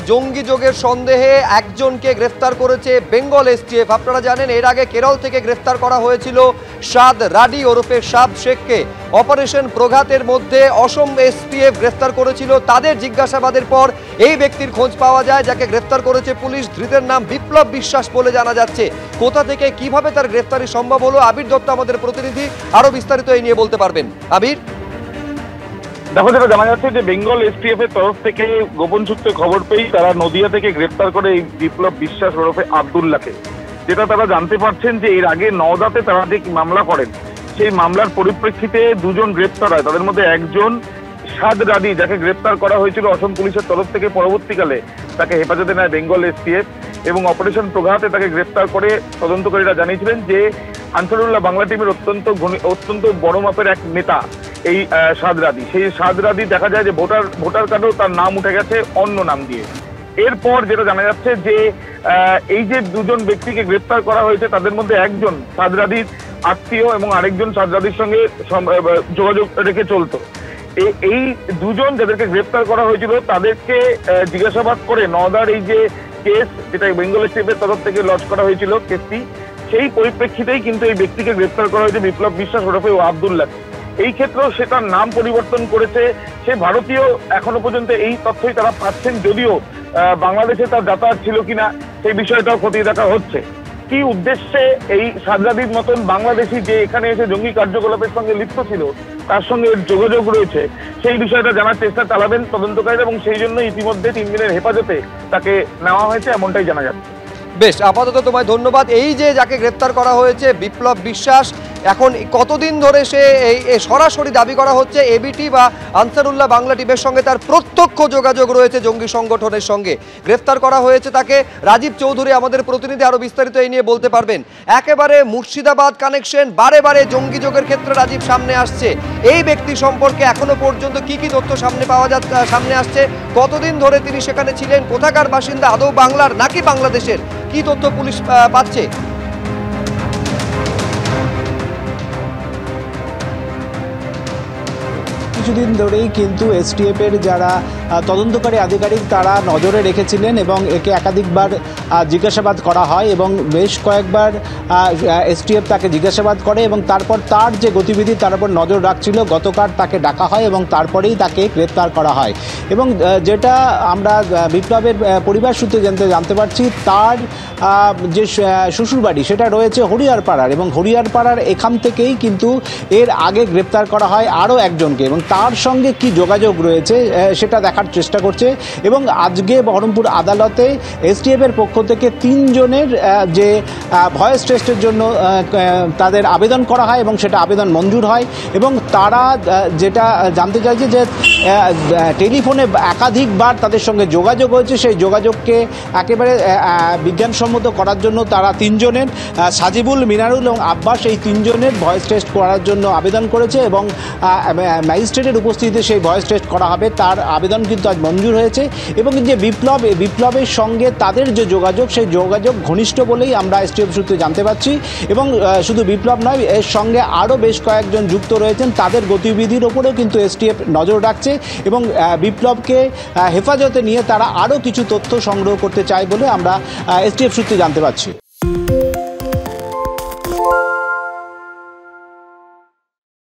জঙ্গি যোগের সন্দেহে একজনকে গ্রেফতার করেছে বেঙ্গল এসটিএফ। আপনারা জানেন এর আগে কেরল থেকে গ্রেফতার করা হয়েছিল সাদ রাডি ওরফে সাদ শেখকে। অপারেশন প্রঘাতের মধ্যে অসম এসটিএফ গ্রেফতার করেছিল। তাদের জিজ্ঞাসাবাদের পর এই ব্যক্তির খোঁজ পাওয়া যায়, যাকে গ্রেফতার করেছে পুলিশ। ধৃতের নাম বিপ্লব বিশ্বাস বলে জানা যাচ্ছে। কোথা থেকে কিভাবে তার গ্রেফতারি সম্ভব হলো, আবির দত্ত আমাদের প্রতিনিধি আরো বিস্তারিত এই নিয়ে বলতে পারবেন। আবির, দেখো, যেটা জানা যাচ্ছে যে বেঙ্গল এসটিএফ এর তরফ থেকে গোপন সূত্রে খবর পেয়ে তারা নদিয়া থেকে গ্রেফতার করে এই বিপ্লব বিশ্বাস ওরফে আব্দুল্লাহকে। যেটা তারা জানতে পারছেন যে এর আগে নওদাতে তারা যে মামলা করেন, সেই মামলার পরিপ্রেক্ষিতে দুজন গ্রেফতার হয়। তাদের মধ্যে একজন সাদ রাডি, যাকে গ্রেফতার করা হয়েছিল অসম পুলিশের তরফ থেকে। পরবর্তীকালে তাকে হেফাজতে নেয় বেঙ্গল এসটিএফ এবং অপারেশন প্রঘাতে তাকে গ্রেফতার করে তদন্তকারীরা জানিয়েছিলেন যে আনসারুল্লাহ বাংলা টিমের অত্যন্ত বড় মাপের এক নেতা এই সাদ রাডি। সেই সাদ রাডি দেখা যায় যে ভোটার কার্ডেও তার নাম উঠে গেছে অন্য নাম দিয়ে। এরপর যেটা জানা যাচ্ছে যে এই যে দুজন ব্যক্তিকে গ্রেফতার করা হয়েছে, তাদের মধ্যে একজন সাদ রাডির আত্মীয় এবং আরেকজন সাদ রাডির সঙ্গে যোগাযোগ রেখে চলতো। এই দুজন যাদেরকে গ্রেফতার করা হয়েছিল তাদেরকে জিজ্ঞাসাবাদ করে নওদার এই যে কেস, যেটা বেঙ্গল এসটিএফের তরফ থেকে লঞ্চ করা হয়েছিল কেসটি, সেই পরিপ্রেক্ষিতেই কিন্তু এই ব্যক্তিকে গ্রেফতার করা হয়েছে বিপ্লব বিশ্বাস ওরফে আব্দুল্লাহ। এই ক্ষেত্রেও সে তার নাম পরিবর্তন করেছে। সে ভারতীয় এখনো পর্যন্ত এই তথ্যই তারা পাচ্ছেন, যদিও বাংলাদেশে তার যাতায়াত ছিল কিনা সেই বিষয়টাও খতিয়ে দেখা হচ্ছে। কি উদ্দেশ্যে এই সাদরাদির মতন বাংলাদেশি যে এখানে এসে জঙ্গি কার্যকলাপের সঙ্গে লিপ্ত ছিল, তার সঙ্গে যোগাযোগ রয়েছে, সেই বিষয়টা জানার চেষ্টা চালাবেন তদন্তকারীরা এবং সেই জন্য ইতিমধ্যে 3 দিনের হেফাজতে তাকে নেওয়া হয়েছে, এমনটাই জানা যাচ্ছে। বেশ, আপাতত তোমায় ধন্যবাদ। এই যে যাকে গ্রেফতার করা হয়েছে বিপ্লব বিশ্বাস, এখন কতদিন ধরে সে এই সরাসরি দাবি করা হচ্ছে এবিটি বা আনসারুল্লাহ বাংলা টিমের সঙ্গে তার প্রত্যক্ষ যোগাযোগ রয়েছে জঙ্গি সংগঠনের সঙ্গে। গ্রেফতার করা হয়েছে তাকে। রাজীব চৌধুরী আমাদের প্রতিনিধি আরো বিস্তারিত এই নিয়ে বলতে পারবেন। একেবারে মুর্শিদাবাদ কানেকশন, বারে বারে জঙ্গি যোগের ক্ষেত্রে রাজীব সামনে আসছে। এই ব্যক্তি সম্পর্কে এখনো পর্যন্ত কি কি তথ্য সামনে আসছে, কতদিন ধরে তিনি সেখানে ছিলেন, কোথাকার বাসিন্দা, আদৌ বাংলার নাকি বাংলাদেশের, কি তথ্য পুলিশ পাচ্ছে? কিছুদিন ধরেই কিন্তু এসটিএফ এর যারা তদন্তকারী আধিকারিক তারা নজরে রেখেছিলেন এবং একে একাধিকবার জিজ্ঞাসাবাদ করা হয় এবং বেশ কয়েকবার এসটিএফ তাকে জিজ্ঞাসাবাদ করে এবং তারপর তার যে গতিবিধি তার উপর নজর রাখছিল। গতকাল তাকে ডাকা হয় এবং তারপরেই তাকে গ্রেপ্তার করা হয় এবং যেটা আমরা বিপ্লবের পরিবার সূত্রে জানতে পারছি, তার যে শ্বশুরবাড়ি সেটা রয়েছে হরিয়ারপাড়ার এবং হরিয়ারপাড়ার এখান থেকেই কিন্তু এর আগে গ্রেপ্তার করা হয় আরও একজনকে এবং তার সঙ্গে কি যোগাযোগ রয়েছে সেটা দেখার চেষ্টা করছে। এবং আজকে বহরমপুর আদালতে এসটিএফ এর পক্ষ থেকে 3 জনের যে ভয়েস টেস্টের জন্য তাদের আবেদন করা হয় এবং সেটা আবেদন মঞ্জুর হয় এবং তারা যেটা জানতে চাইছে যে টেলিফোনে একাধিকবার তাদের সঙ্গে যোগাযোগ হয়েছে, সেই যোগাযোগকে একেবারে বিজ্ঞানসম্মত করার জন্য তারা 3 জনের সাজিবুল, মিনারুল এবং আব্বাস, এই 3 জনের ভয়েস টেস্ট করার জন্য আবেদন করেছে এবং ম্যাজিস্ট্রেটের উপস্থিতিতে সেই ভয়েস টেস্ট করা হবে। তার আবেদন কিন্তু আজ মঞ্জুর হয়েছে এবং যে বিপ্লবের সঙ্গে তাদের যে যোগাযোগ, সেই যোগাযোগ ঘনিষ্ঠ বলেই আমরা এসটিএফ সূত্রে জানতে পারছি এবং শুধু বিপ্লব নয়, এর সঙ্গে আরও বেশ কয়েকজন যুক্ত রয়েছেন। তাদের গতিবিধির ওপরেও কিন্তু এসটিএফ নজর রাখছে এবং বিপ্লবকে হেফাজতে নিয়ে তারা আরও কিছু তথ্য সংগ্রহ করতে চায় বলে আমরা এসটিএফ সূত্রে জানতে পারছি।